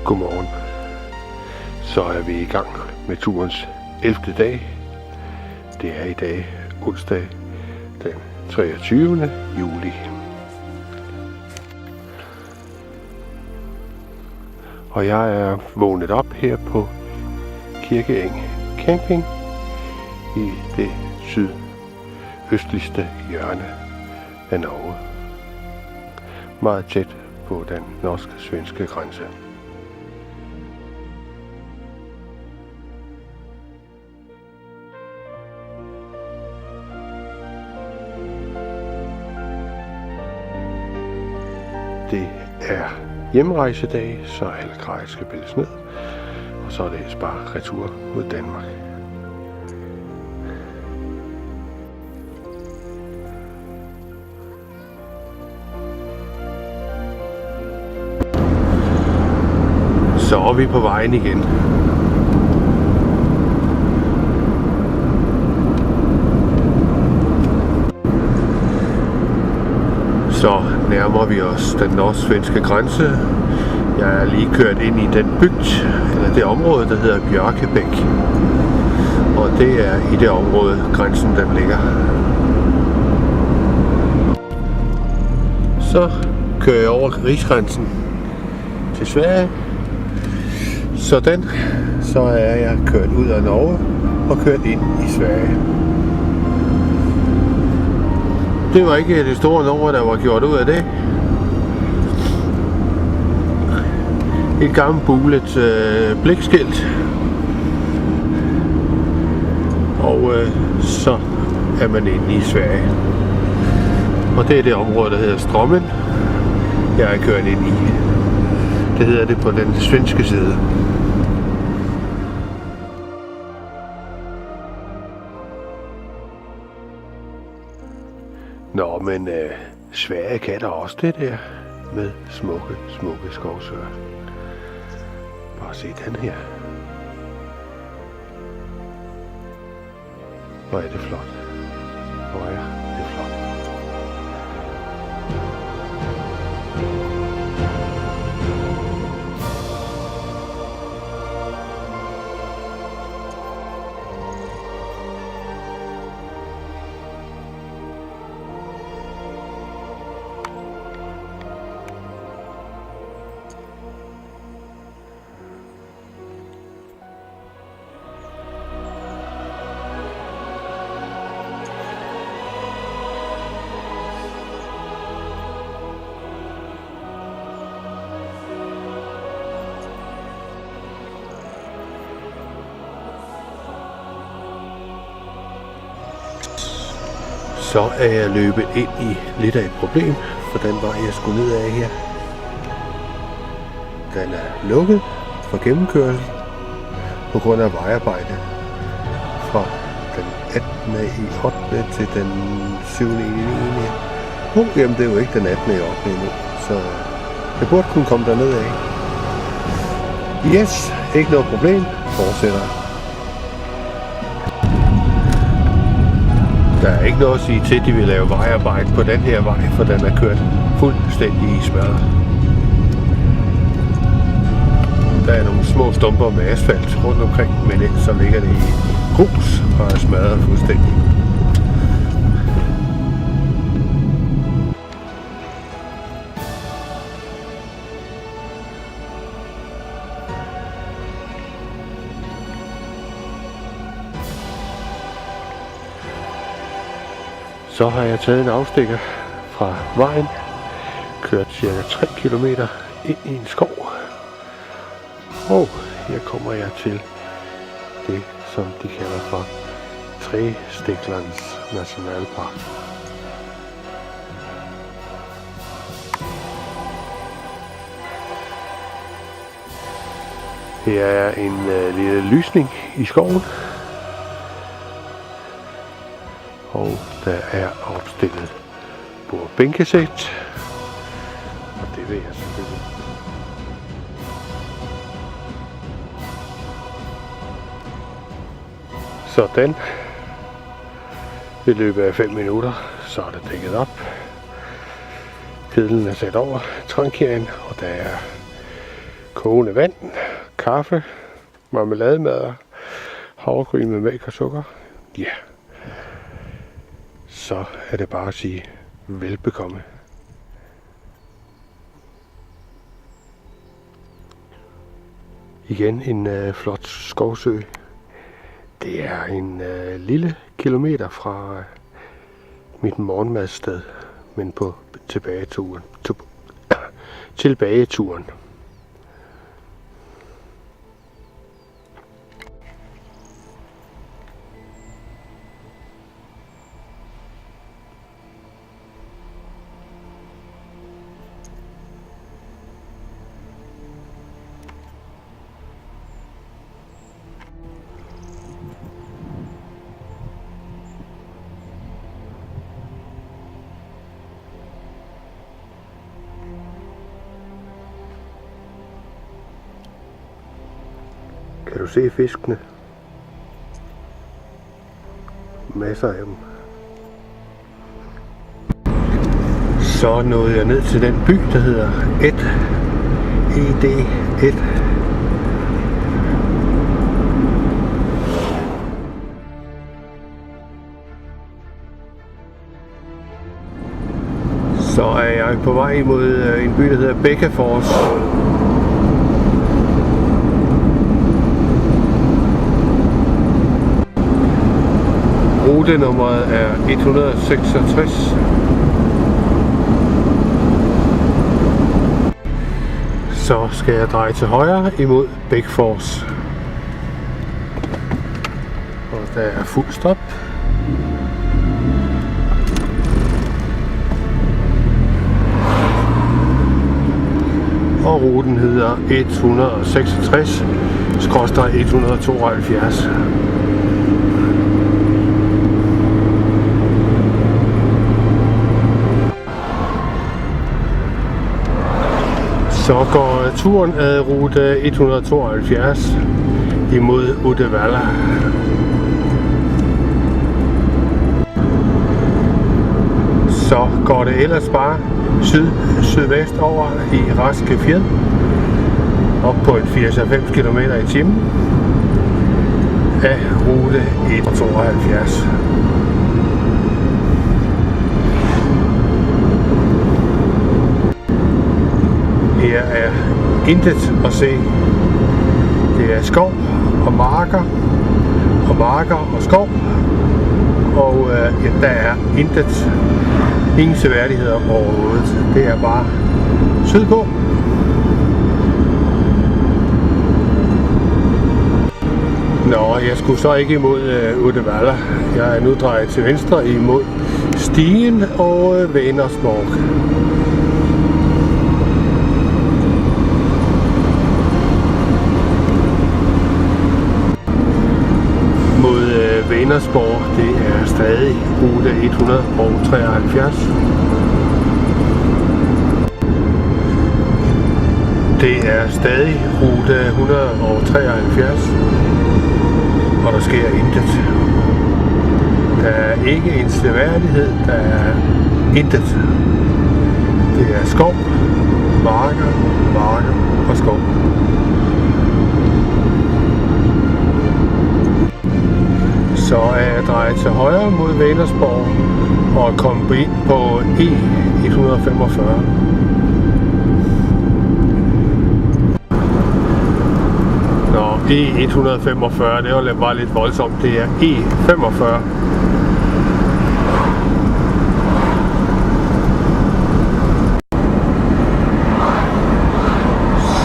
Godmorgen. Så er vi i gang med turens 11. dag. Det er i dag onsdag den 23. juli. Og jeg er vågnet op her på Kirkeeng Camping i det sydøstligste hjørne af Norge. Meget tæt på den norsk-svenske grænse. Det er hjemrejsedag, så alle grejer skal pilles ned, og så er det bare retur mod Danmark. Så er vi på vejen igen. Så nærmer vi os den norsk-svenske grænse. Jeg er lige kørt ind i den bygd, eller det område, der hedder Bjørkebæk. Og det er i det område, grænsen den ligger. Så kører jeg over rigsgrænsen til Sverige. Sådan, så er jeg kørt ud af Norge og kørt ind i Sverige. Det var ikke det store nummer, der var gjort ud af det. Et gammelt bulet blikskilt. Og så er man inde i Sverige. Og det er det område, der hedder Strømmen. Jeg er kørt ind i. Det hedder det på den svenske side. Nå, men Sverige kan der også det der med smukke skovsøer. Bare se den her. Hvor er det flot. Hvor er det flot. Så er jeg løbet ind i lidt af et problem, for den vej jeg skulle ned af her, den er lukket for gennemkørsel på grund af vejarbejde fra den 18. i 8. til den 7. i 9. Jamen det er jo ikke den 18. i 8. endnu, så jeg burde kunne komme derned af. Yes, ikke noget problem, fortsætter. Der er ikke noget at sige til, at de vil lave vejarbejde på den her vej, for den er kørt fuldstændig i smadret. Der er nogle små stumper med asfalt rundt omkring, men ellers så ligger det i grus og er smadret fuldstændig. Så har jeg taget en afstikker fra vejen, kørt cirka 3 km ind i en skov, og her kommer jeg til det, som de kalder for Trestiklands Nationalpark. Her er en lille lysning i skoven. Og der er opstillet bordbænkesæt, og det vil jeg selvfølgelig. Sådan. I løbet af 5 minutter, så er det dækket op. Kedlen er sat over trankeringen, og der er kogende vand, kaffe, marmelademader, havregryn med mælk og sukker. Ja, så er det bare at sige velbekomme. Igen en flot skovsø. Det er en lille kilometer fra mit morgenmadssted, men på tilbageturen. Kan du se fiskene? Masser af dem. Så nåede jeg ned til den by, der hedder ED1. Så er jeg på vej imod en by, der hedder Bækkefors. Rutenummeret er 166. Så skal jeg dreje til højre imod Bækkefors. Og der er fuld stop. Og ruten hedder 166/172. Så går turen ad rute 172 imod Uddevalla. Så går det ellers bare sydvest over i Raske Fjed, op på et 94 km i timen af rute 172. Her er intet at se. Det er skov og marker og skov, og der er ingen seværdigheder overhovedet. Det er bare sydpå. Nå, jeg skulle så ikke imod Uddevalla. Jeg er nu drejet til venstre imod Stien og Vänersborg. Vänersborg, det er stadig rute 173. Det er stadig rute 173, og der sker intet. Der er ikke en seværdighed, der er intet. Det er skov, marker og skov. Så er jeg drejet til højre mod Vänersborg og kommet ind på E145. Nå, E145, det var bare lidt voldsomt. Det er E45.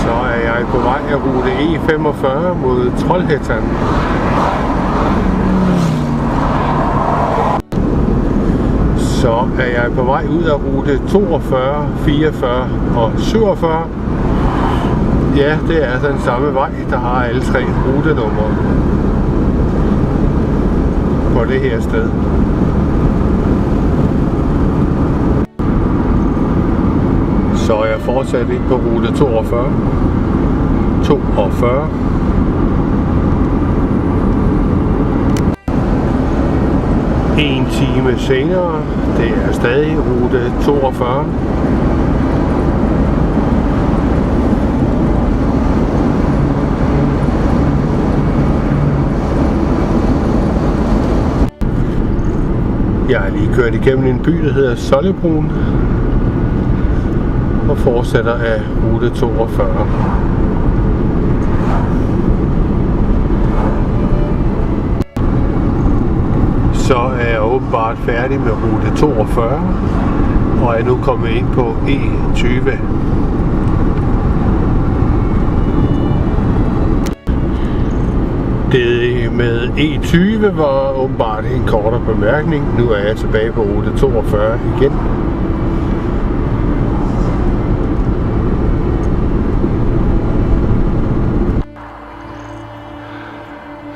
Så er jeg på vej af rute E45 mod Trollhättan. Så er jeg på vej ud af rute 42, 44 og 47. Ja, det er altså den samme vej, der har alle tre rutenumre på det her sted. Så er jeg fortsat ind på rute 42. 1 time senere, det er stadig rute 42. Jeg er lige kørt igennem en by, der hedder Sollebrun, og fortsætter af rute 42. Så er jeg åbenbart færdig med rute 42, og er nu kommet ind på E20. Det med E20 var åbenbart en kortere bemærkning. Nu er jeg tilbage på rute 42 igen.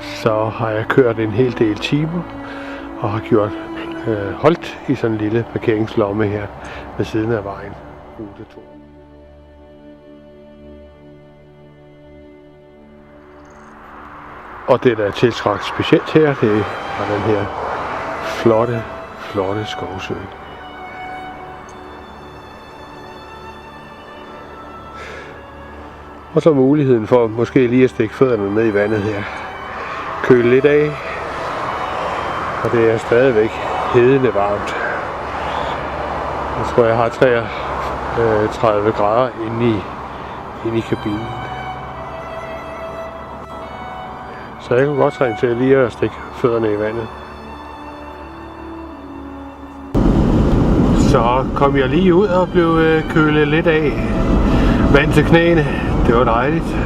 Så har jeg kørt en hel del timer og har holdt i sådan en lille parkeringslomme her ved siden af vejen, rute 2. Og det, der er tiltrakt specielt her, det er den her flotte skovsø. Og så muligheden for måske lige at stikke fødderne ned i vandet her. Køle lidt af. Og det er stadigvæk hedende varmt. Jeg tror, jeg har 33 grader inde i kabinen. Så jeg kunne godt trænge til lige at stikke fødderne i vandet. Så kom jeg lige ud og blev kølet lidt af. Vand til knæene, det var dejligt.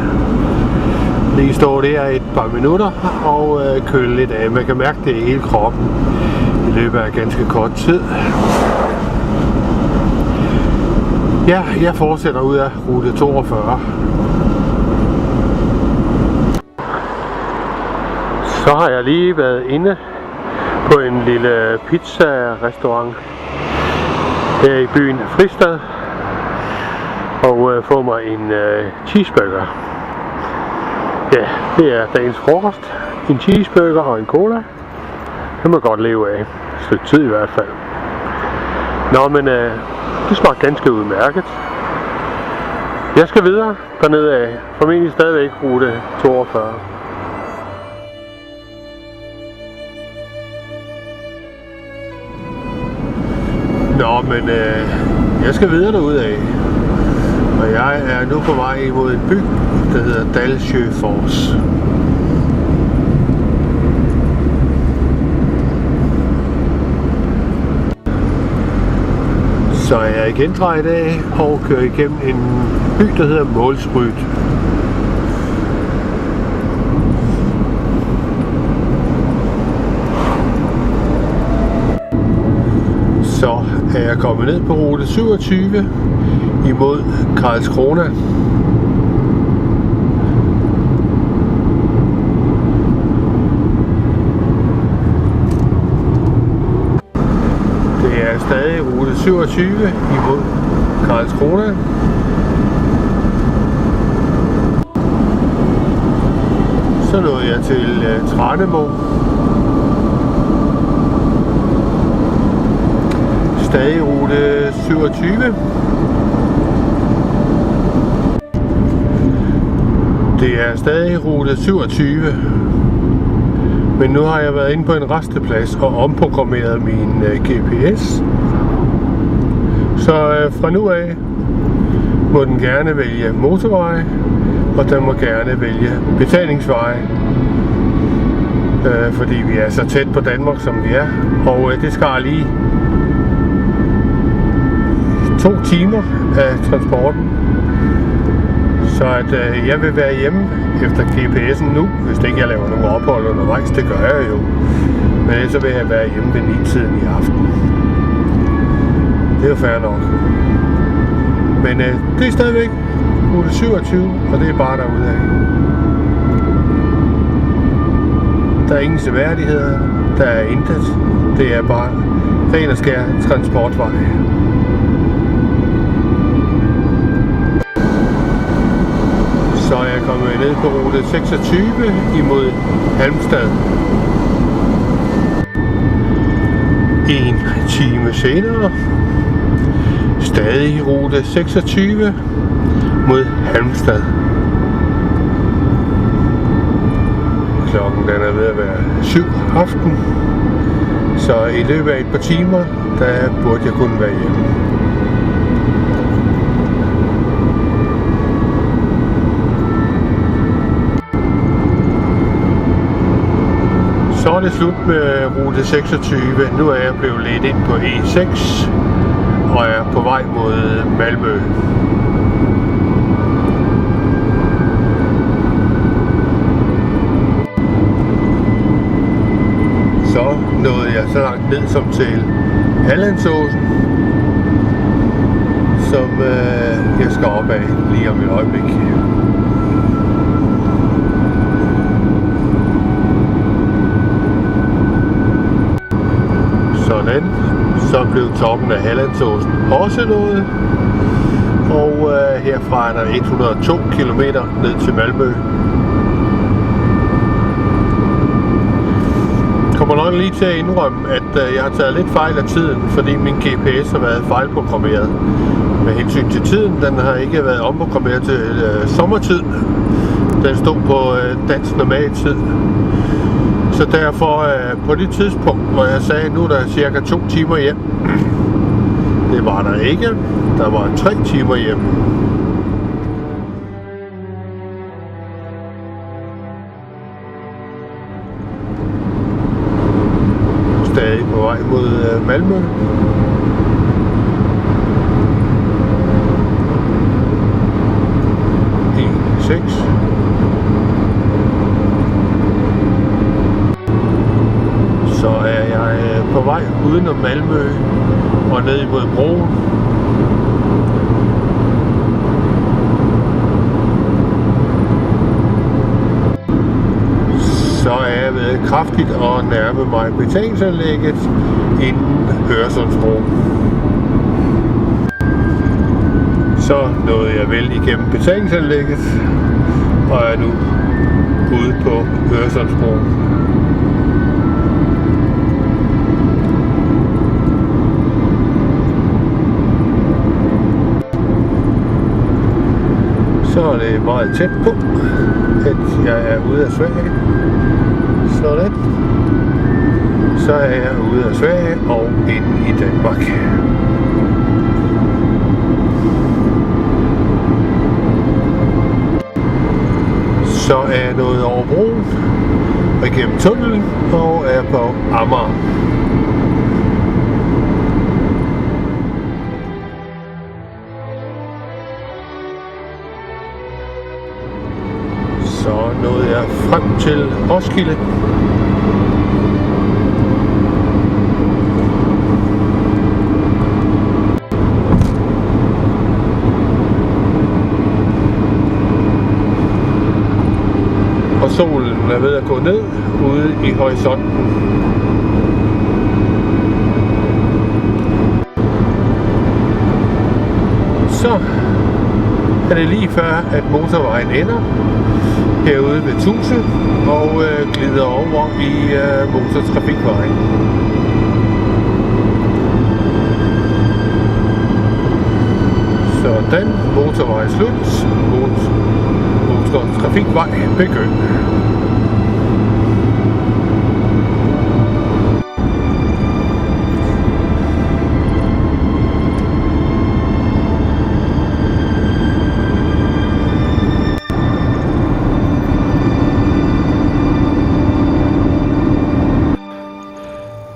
Lige stå der et par minutter og køle lidt af. Man kan mærke det i hele kroppen i løbet af ganske kort tid. Ja, jeg fortsætter ud af rute 42. Så har jeg lige været inde på en lille pizza-restaurant her i byen Fristad og få mig en cheeseburger. Ja, det er dagens frokost. En cheeseburger og en cola. Det må godt leve af. Et stykke tid i hvert fald. Nå, men det smager ganske udmærket. Jeg skal videre dernede af. Formentlig stadigvæk rute 42. Nå, men jeg skal videre derudad. Og jeg er nu på vej imod en by, der hedder Dalsjöfors. Så er jeg igen drejet af og kører igennem en by, der hedder Målsryd. Så er jeg kommet ned på rute 27 imod Karlskrona. Det er stadig rute 27 imod Karlskrona. Så nåede jeg til Tranemo. Stadig rute 27. Det er stadig rute 27. Men nu har jeg været inde på en resteplads og omprogrammeret min GPS. Så fra nu af må den gerne vælge motorvej, og den må gerne vælge betalingsveje. Fordi vi er så tæt på Danmark, som vi er. Og det skar lige 2 timer af transporten. Så at jeg vil være hjemme efter GPS'en nu, hvis ikke jeg laver nogle ophold undervejs. Det gør jeg jo. Men så vil jeg være hjemme ved 9-tiden i aften. Det er jo fair nok. Men det er stadigvæk rute 27, og det er bare derudad. Der er ingen seværdigheder. Der er intet. Det er bare ren og skær transportvej. Så er jeg kommet ned på rute 26 imod Halmstad. 1 time senere. Stadig rute 26 mod Halmstad. Klokken den er ved at være 7 aften. Så i løbet af et par timer, der burde jeg kunne være hjemme. Så er det slut med rute 26. Nu er jeg blevet ledt ind på E6 og er på vej mod Malmø. Så nåede jeg så langt ned som til Hallandsåsen, som jeg skal op af lige om et øjeblik. Sådan, så blev toppen af Hallandsåsen også nået, og herfra er der 102 km ned til Malmø. Jeg kommer nok lige til at indrømme, at jeg har taget lidt fejl af tiden, fordi min GPS har været fejlprogrammeret. Med hensyn til tiden, den har ikke været omprogrammeret til sommertid. Den stod på dansk normaltid. Så derfor på det tidspunkt, hvor jeg sagde, nu er der cirka 2 timer hjem, det var der ikke. Der var 3 timer hjem. Stadig på vej mod Malmø. E6. Så er jeg på vej udenom Malmø og ned imod broen. Så er jeg ved kraftigt at nærme mig betalingsanlægget inden Øresundsbroen. Så nåede jeg vel igennem betalingsanlægget og er nu ude på Øresundsbroen. Så er det meget tæt på, at jeg er ude af Sverige. Sådan. Så er jeg ude af Sverige og ind i Danmark. Så er jeg nået over broen og igennem tunnelen og er på Amager. Så nåede jeg frem til Roskilde. Og solen er ved at gå ned ude i horisonten. Så er det lige før, at motorvejen ender herude ved Tuse og glider over i motortrafikvejen. Sådan, motorvej slut, motortrafikvej begynd.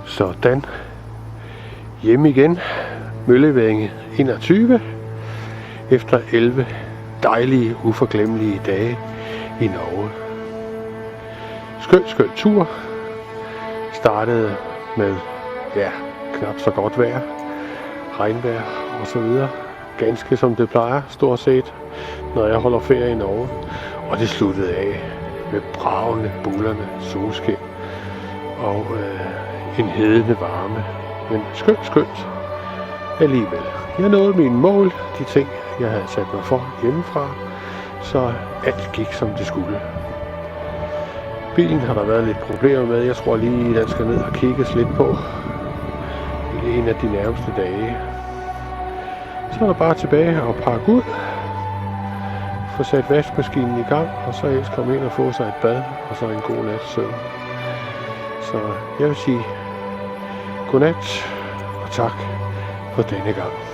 Sådan, hjemme igen, Møllevægge 21, efter 11 dejlige, uforglemmelige dage i Norge. Skøn tur. Startede med, knap så godt vejr, regnvejr og så videre. Ganske som det plejer, stort set, når jeg holder ferie i Norge. Og det sluttede af med bragende, bullerne solskin og en hedende varme. Men skønt alligevel. Jeg nåede mine mål, de ting, jeg havde sat mig for hjemmefra, så alt gik som det skulle. Bilen har der været lidt problemer med. Jeg tror lige, den skal ned og kigges lidt på i en af de nærmeste dage. Så er der bare tilbage og pakke ud, få sat vaskemaskinen i gang, og så ellers komme ind og få sig et bad, og så en god nats søvn. Så jeg vil sige, Godnat, og tak for denne gang.